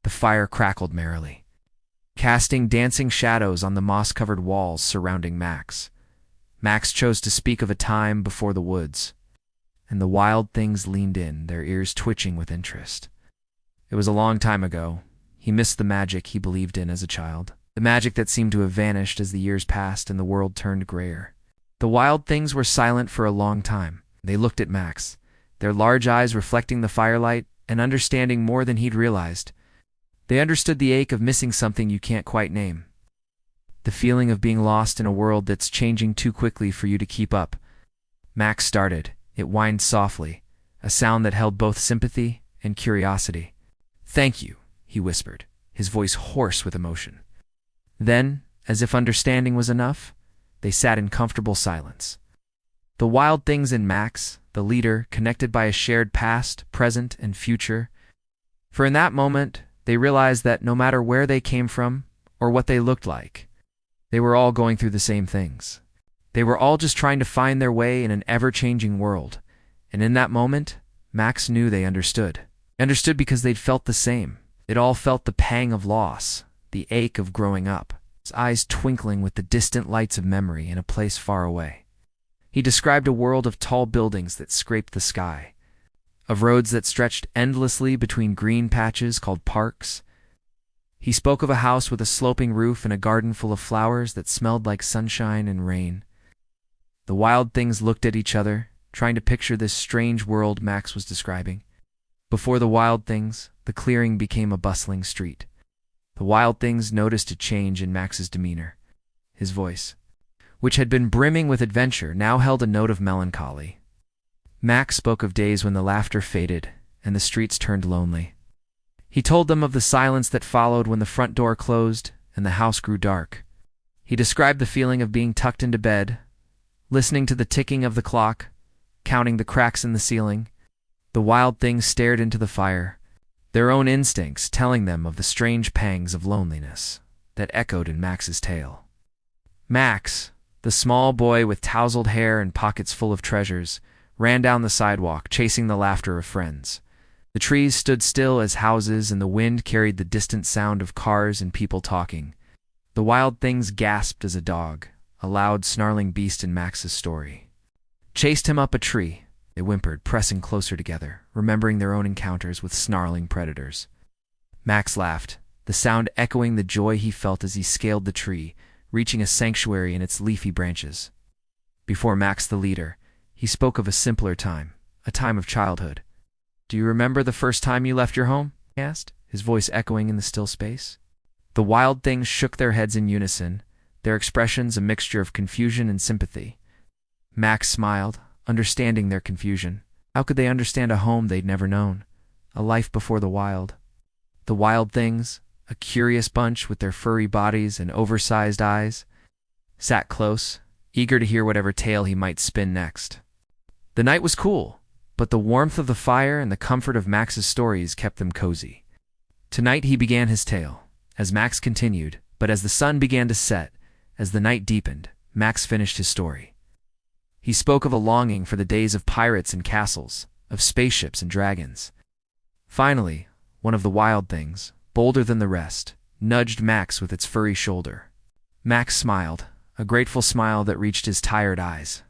The fire crackled merrily, casting dancing shadows on the moss-covered walls surrounding Max. Max chose to speak of a time before the woods, and the wild things leaned in, their ears twitching with interest. It was a long time ago. He missed the magic he believed in as a child, the magic that seemed to have vanished as the years passed and the world turned grayer. The wild things were silent for a long time. They looked at Max, their large eyes reflecting the firelight and understanding more than he'd realized. They understood the ache of missing something you can't quite name, the feeling of being lost in a world that's changing too quickly for you to keep up. Max started. It whined softly, a sound that held both sympathy and curiosity. "Thank you," he whispered, his voice hoarse with emotion. Then, as if understanding was enough, they sat in comfortable silence. The wild things in Max, the leader, connected by a shared past, present, and future. For in that moment, they realized that no matter where they came from or what they looked like, they were all going through the same things. They were all just trying to find their way in an ever-changing world. And in that moment, Max knew they understood. Understood because they'd felt the same. They'd all felt the pang of loss, the ache of growing up, his eyes twinkling with the distant lights of memory in a place far away. He described a world of tall buildings that scraped the sky, of roads that stretched endlessly between green patches called parks. He spoke of a house with a sloping roof and a garden full of flowers that smelled like sunshine and rain. The wild things looked at each other, trying to picture this strange world Max was describing. Before the wild things, the clearing became a bustling street. The wild things noticed a change in Max's demeanor. His voice, which had been brimming with adventure, now held a note of melancholy. Max spoke of days when the laughter faded and the streets turned lonely. He told them of the silence that followed when the front door closed and the house grew dark. He described the feeling of being tucked into bed, listening to the ticking of the clock, counting the cracks in the ceiling. The wild things stared into the fire, their own instincts telling them of the strange pangs of loneliness that echoed in Max's tale. Max, the small boy with tousled hair and pockets full of treasures, ran down the sidewalk, chasing the laughter of friends. The trees stood still as houses, and the wind carried the distant sound of cars and people talking. The wild things gasped as a dog, a loud, snarling beast in Max's story, chased him up a tree. They whimpered, pressing closer together, remembering their own encounters with snarling predators. Max laughed, the sound echoing the joy he felt as he scaled the tree, reaching a sanctuary in its leafy branches. Before Max, the leader, he spoke of a simpler time, a time of childhood. "Do you remember the first time you left your home?" he asked, his voice echoing in the still space. The wild things shook their heads in unison, their expressions a mixture of confusion and sympathy. Max smiled, understanding their confusion. How could they understand a home they'd never known, a life before the wild? The wild things, a curious bunch with their furry bodies and oversized eyes, sat close, eager to hear whatever tale he might spin next. The night was cool, but the warmth of the fire and the comfort of Max's stories kept them cozy. Tonight he began his tale, as Max continued, but as the sun began to set, as the night deepened, Max finished his story. He spoke of a longing for the days of pirates and castles, of spaceships and dragons. Finally, one of the wild things, bolder than the rest, nudged Max with its furry shoulder. Max smiled, a grateful smile that reached his tired eyes.